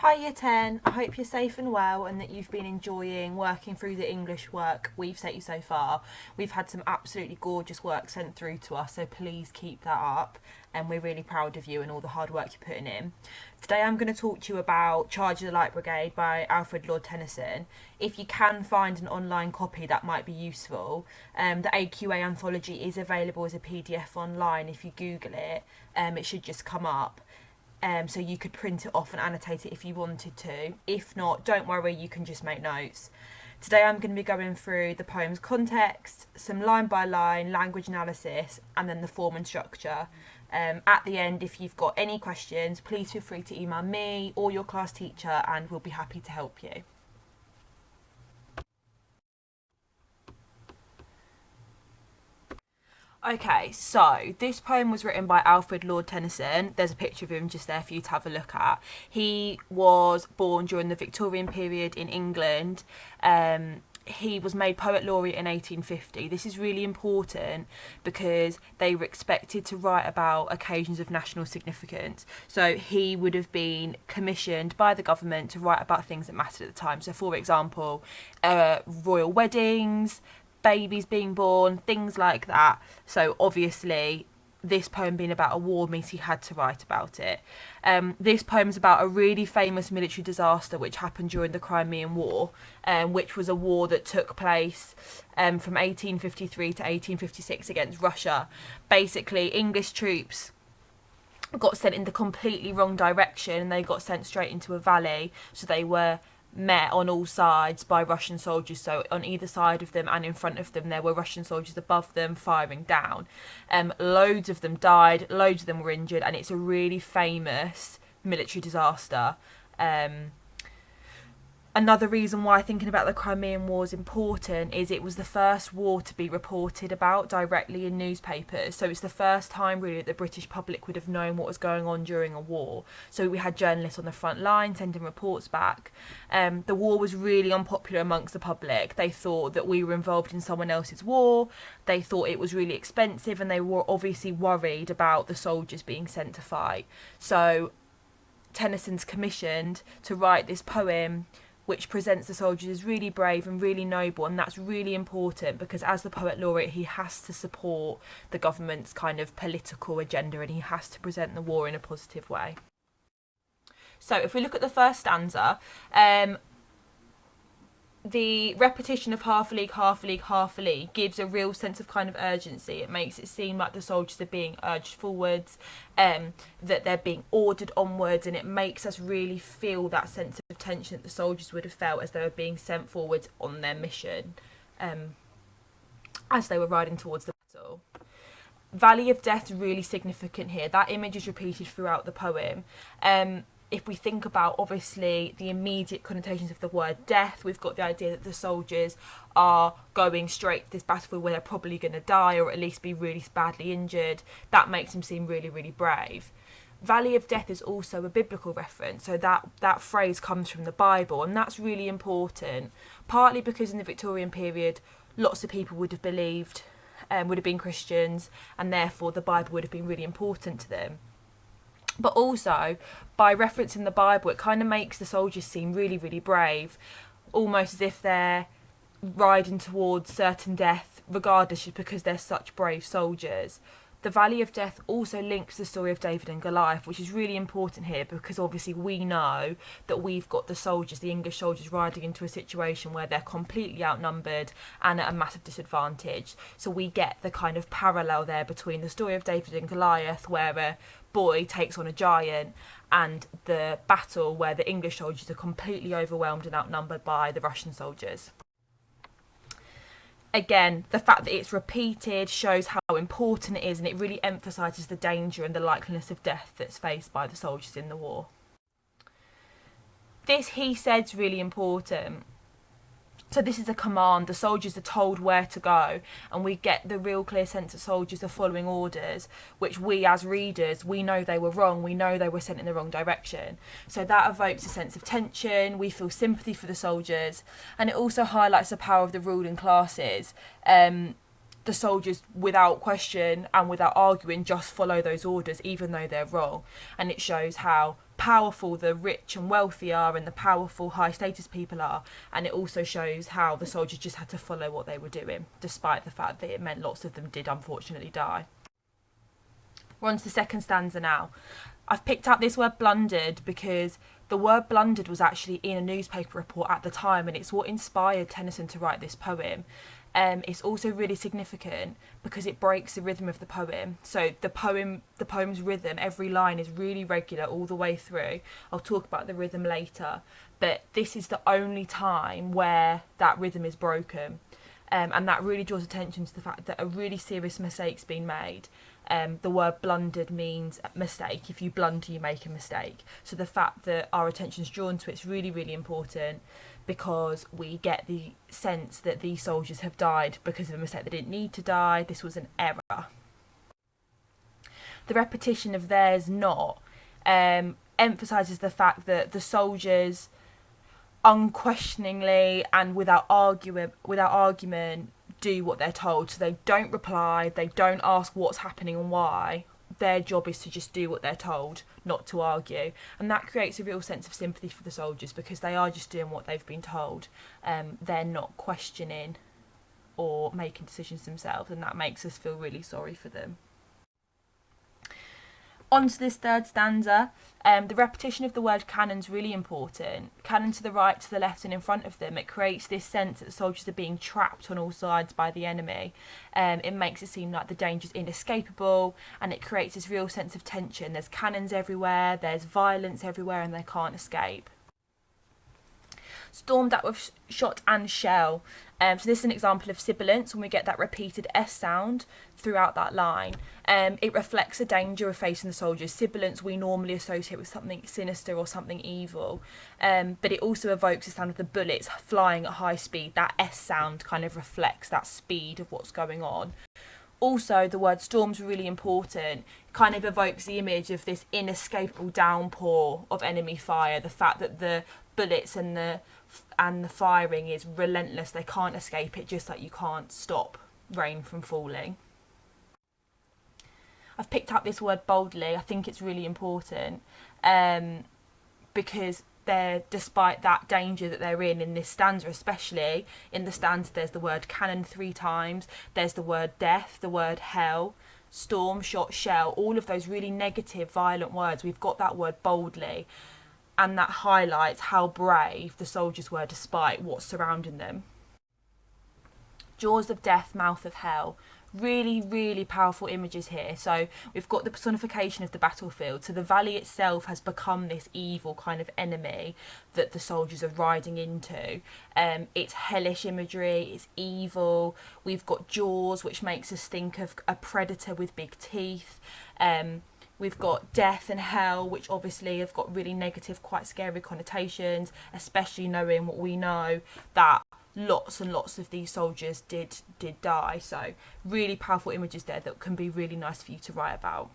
Hi Year 10, I hope you're safe and well and that you've been enjoying working through the English work we've sent you so far. We've had some absolutely gorgeous work sent through to us, so please keep that up, and we're really proud of you and all the hard work you're putting in. Today I'm going to talk to you about Charge of the Light Brigade by Alfred Lord Tennyson. If you can find an online copy, that might be useful. The AQA anthology is available as a PDF online. If you Google it, it should just come up. So you could print it off and annotate it if you wanted to. If not, don't worry, you can just make notes. Today I'm going to be going through the poem's context, some line by line language analysis, and then the form and structure. At the end, if you've got any questions, please feel free to email me or your class teacher and we'll be happy to help you. Okay, so this poem was written by Alfred Lord Tennyson. There's a picture of him just there for you to have a look at. He was born during the Victorian period in England. He was made Poet Laureate in 1850. This is really important because they were expected to write about occasions of national significance. So he would have been commissioned by the government to write about things that mattered at the time. So, for example, royal weddings, babies being born, things like that. So obviously this poem being about a war means he had to write about it. This poem is about a really famous military disaster which happened during the Crimean War, which was a war that took place from 1853 to 1856 against Russia. Basically, English troops got sent in the completely wrong direction and they got sent straight into a valley, so they were met on all sides by Russian soldiers. So on either side of them and in front of them there were Russian soldiers above them firing down. Loads of them died, loads of them were injured, and it's a really famous military disaster. Another reason why thinking about the Crimean War is important is it was the first war to be reported about directly in newspapers. So it's the first time really that the British public would have known what was going on during a war. So we had journalists on the front line sending reports back. The war was really unpopular amongst the public. They thought that we were involved in someone else's war. They thought it was really expensive, and they were obviously worried about the soldiers being sent to fight. So Tennyson's commissioned to write this poem which presents the soldiers as really brave and really noble, and that's really important because as the Poet Laureate he has to support the government's kind of political agenda and he has to present the war in a positive way. So if we look at the first stanza, the repetition of half a league, half a league, half a league gives a real sense of kind of urgency. It makes it seem like the soldiers are being urged forwards, that they're being ordered onwards, and it makes us really feel that sense of tension that the soldiers would have felt as they were being sent forwards on their mission, as they were riding towards the battle. Valley of Death is really significant here. That image is repeated throughout the poem. If we think about, obviously, the immediate connotations of the word death, we've got the idea that the soldiers are going straight to this battlefield where they're probably going to die or at least be really badly injured. That makes them seem really, really brave. Valley of Death is also a biblical reference, so that phrase comes from the Bible, and that's really important, partly because in the Victorian period, lots of people would have believed, would have been Christians, and therefore the Bible would have been really important to them. But also, by referencing the Bible, it kind of makes the soldiers seem really, really brave, almost as if they're riding towards certain death regardless, just because they're such brave soldiers. The Valley of Death also links the story of David and Goliath, which is really important here because obviously we know that we've got the soldiers, the English soldiers, riding into a situation where they're completely outnumbered and at a massive disadvantage. So we get the kind of parallel there between the story of David and Goliath, where a boy takes on a giant, and the battle where the English soldiers are completely overwhelmed and outnumbered by the Russian soldiers. Again, the fact that it's repeated shows how important it is, and it really emphasises the danger and the likeliness of death that's faced by the soldiers in the war. This he said's really important. So this is a command. The soldiers are told where to go, and we get the real clear sense that soldiers are following orders, which we as readers, we know they were wrong, we know they were sent in the wrong direction. So that evokes a sense of tension, we feel sympathy for the soldiers, and it also highlights the power of the ruling classes. The soldiers, without question and without arguing, just follow those orders even though they're wrong, and it shows how powerful the rich and wealthy are and the powerful high status people are, and it also shows how the soldiers just had to follow what they were doing, despite the fact that it meant lots of them did unfortunately die. We're on to the second stanza now. I've picked out this word blundered because the word blundered was actually in a newspaper report at the time, and it's what inspired Tennyson to write this poem. It's also really significant because it breaks the rhythm of the poem. So the poem's rhythm, every line is really regular all the way through. I'll talk about the rhythm later, but this is the only time where that rhythm is broken. And that really draws attention to the fact that a really serious mistake's been made. The word blundered means mistake. If you blunder, you make a mistake. So the fact that our attention's drawn to it's really, really important, because we get the sense that these soldiers have died because of a mistake. They didn't need to die. This was an error. The repetition of "there's not" emphasises the fact that the soldiers unquestioningly and without argument do what they're told. So they don't reply, they don't ask what's happening and why. Their job is to just do what they're told, not to argue. And that creates a real sense of sympathy for the soldiers, because they are just doing what they've been told. They're not questioning or making decisions themselves, and that makes us feel really sorry for them. On to this third stanza, the repetition of the word cannon is really important. Cannon to the right, to the left and in front of them. It creates this sense that the soldiers are being trapped on all sides by the enemy. It makes it seem like the danger is inescapable, and it creates this real sense of tension. There's cannons everywhere, there's violence everywhere, and they can't escape. Stormed at with shot and shell. So this is an example of sibilance when we get that repeated S sound throughout that line. It reflects the danger of facing the soldiers. Sibilance we normally associate with something sinister or something evil, but it also evokes the sound of the bullets flying at high speed. That S sound kind of reflects that speed of what's going on. Also, the word storm's really important. It kind of evokes the image of this inescapable downpour of enemy fire. The fact that the bullets and the firing is relentless. They can't escape it, just like you can't stop rain from falling. I've picked up this word boldly. I think it's really important because despite that danger that they're in this stanza, especially in the stanza, there's the word cannon 3 times, there's the word death, the word hell, storm, shot, shell, all of those really negative, violent words. We've got that word boldly, and that highlights how brave the soldiers were despite what's surrounding them. Jaws of death, mouth of hell. Really, really powerful images here. So we've got the personification of the battlefield. So the valley itself has become this evil kind of enemy that the soldiers are riding into. It's hellish imagery, it's evil. We've got jaws, which makes us think of a predator with big teeth. We've got death and hell, which obviously have got really negative, quite scary connotations, especially knowing what we know, that lots and lots of these soldiers did die. So really powerful images there that can be really nice for you to write about.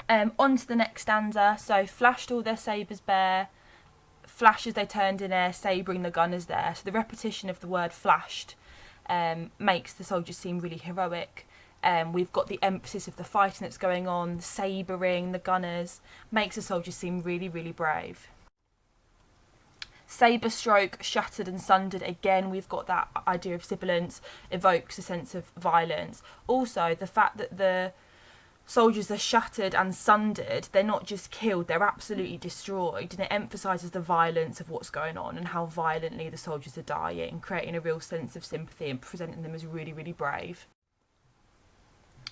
On to the next stanza. So flashed all their sabres bare, flash as they turned in air, sabring the gunners there. So the repetition of the word flashed makes the soldiers seem really heroic. We've got the emphasis of the fighting that's going on, the sabring, the gunners, makes the soldiers seem really, really brave. Sabre stroke, shattered and sundered. Again, we've got that idea of sibilance, evokes a sense of violence. Also, the fact that the soldiers are shattered and sundered, they're not just killed, they're absolutely destroyed. And it emphasises the violence of what's going on and how violently the soldiers are dying, creating a real sense of sympathy and presenting them as really, really brave.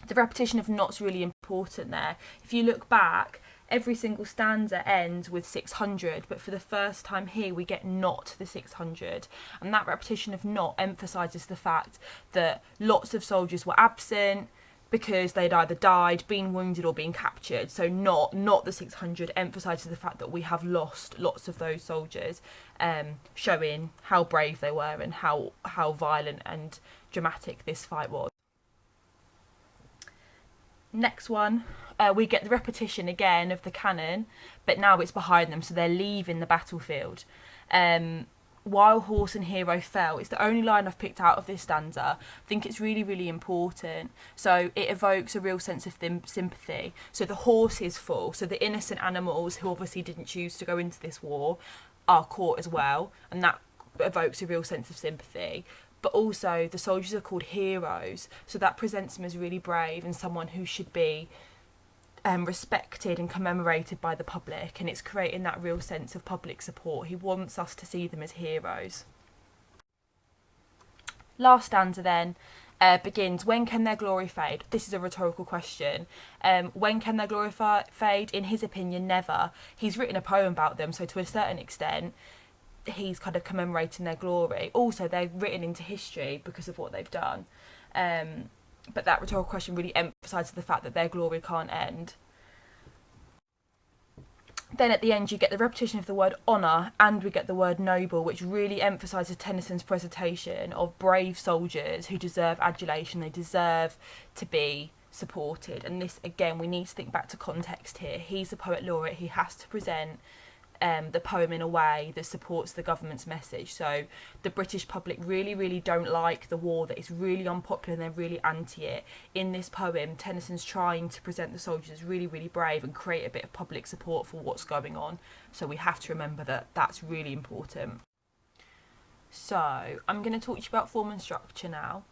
The repetition of not's really important there. If you look back, every single stanza ends with 600, but for the first time here we get not the 600, and that repetition of not emphasises the fact that lots of soldiers were absent because they'd either died, been wounded or been captured. So not the 600 emphasises the fact that we have lost lots of those soldiers, showing how brave they were and how violent and dramatic this fight was. Next one, we get the repetition again of the cannon, but now it's behind them, so they're leaving the battlefield. while horse and hero fell, it's the only line I've picked out of this stanza. I think it's really, really important. So it evokes a real sense of sympathy. So the horses fall, so the innocent animals who obviously didn't choose to go into this war are caught as well, and that evokes a real sense of sympathy. But also the soldiers are called heroes, so that presents them as really brave and someone who should be respected and commemorated by the public, and it's creating that real sense of public support. He wants us to see them as heroes. Last stanza then begins, when can their glory fade? This is a rhetorical question. When can their glory fade? In his opinion, never. He's written a poem about them, so to a certain extent he's kind of commemorating their glory. Also, they're written into history because of what they've done. But that rhetorical question really emphasises the fact that their glory can't end. Then at the end you get the repetition of the word honour, and we get the word noble, which really emphasises Tennyson's presentation of brave soldiers who deserve adulation, they deserve to be supported. And this, again, we need to think back to context here. He's a poet laureate, he has to present the poem in a way that supports the government's message. So the British public really, really don't like the war, that it's really unpopular and they're really anti it. In this poem, Tennyson's trying to present the soldiers as really, really brave and create a bit of public support for what's going on. So we have to remember that that's really important. So I'm going to talk to you about form and structure now.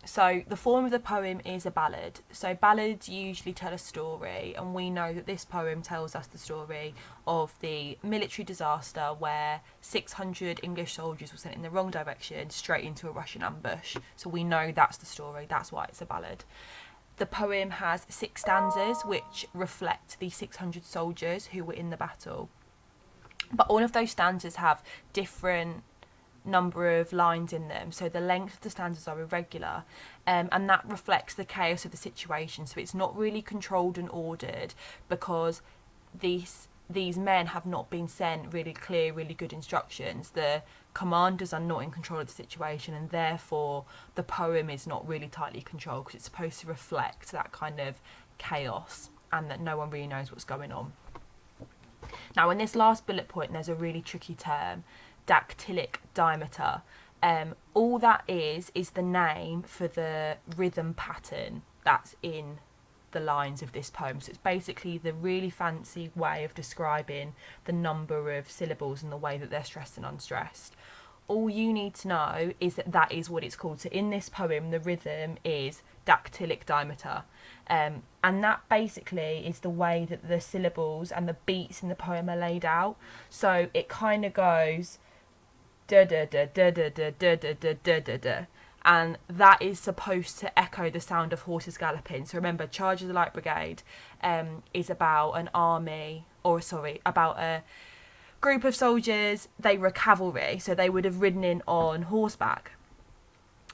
So the form of the poem is a ballad. So ballads usually tell a story, and we know that this poem tells us the story of the military disaster where 600 English soldiers were sent in the wrong direction straight into a Russian ambush. So we know that's the story, that's why it's a ballad. The poem has 6 stanzas which reflect the 600 soldiers who were in the battle. But all of those stanzas have different number of lines in them, so the length of the stanzas are irregular, and that reflects the chaos of the situation. So it's not really controlled and ordered because these men have not been sent really clear, really good instructions. The commanders are not in control of the situation, and therefore the poem is not really tightly controlled because it's supposed to reflect that kind of chaos and that no one really knows what's going on. Now in this last bullet point there's a really tricky term, dactylic diameter. All that is the name for the rhythm pattern that's in the lines of this poem. So it's basically the really fancy way of describing the number of syllables and the way that they're stressed and unstressed. All you need to know is that that is what it's called. So in this poem the rhythm is dactylic diameter, and that basically is the way that the syllables and the beats in the poem are laid out. So it kind of goes da da da da da da da da da da da da, and that is supposed to echo the sound of horses galloping. So remember, Charge of the Light Brigade is about about a group of soldiers. They were cavalry, so they would have ridden in on horseback.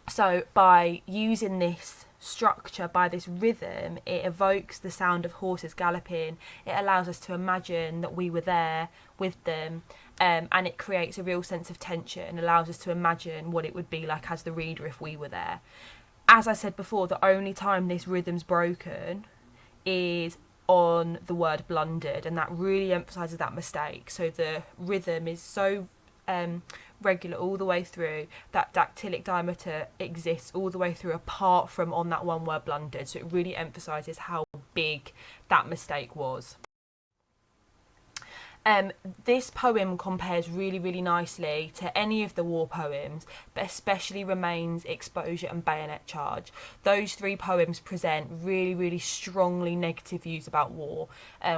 So by using this structure, by this rhythm, it evokes the sound of horses galloping. It allows us to imagine that we were there with them, and it creates a real sense of tension and allows us to imagine what it would be like as the reader if we were there. As I said before, the only time this rhythm's broken is on the word blundered, and that really emphasises that mistake. So the rhythm is so regular all the way through, that dactylic diameter exists all the way through apart from on that one word blundered. So it really emphasises how big that mistake was. This poem compares really, really nicely to any of the war poems, but especially Remains, Exposure and Bayonet Charge. Those 3 poems present really, really strongly negative views about war,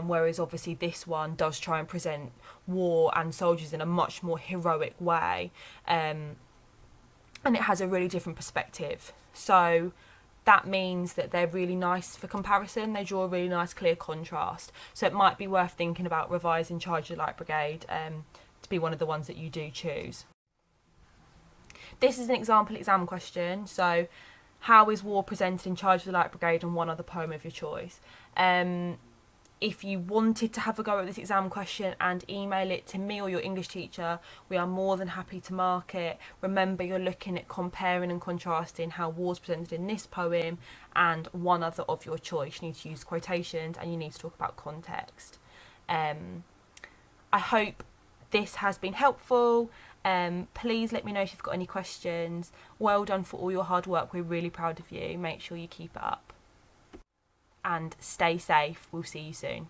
whereas obviously this one does try and present war and soldiers in a much more heroic way, and it has a really different perspective. So that means that they're really nice for comparison. They draw a really nice clear contrast. So it might be worth thinking about revising Charge of the Light Brigade to be one of the ones that you do choose. This is an example exam question. So how is war presented in Charge of the Light Brigade, and one other poem of your choice? If you wanted to have a go at this exam question and email it to me or your English teacher, we are more than happy to mark it. Remember, you're looking at comparing and contrasting how war's presented in this poem and one other of your choice. You need to use quotations and you need to talk about context. I hope this has been helpful. Please let me know if you've got any questions. Well done for all your hard work. We're really proud of you. Make sure you keep it up. And stay safe. We'll see you soon.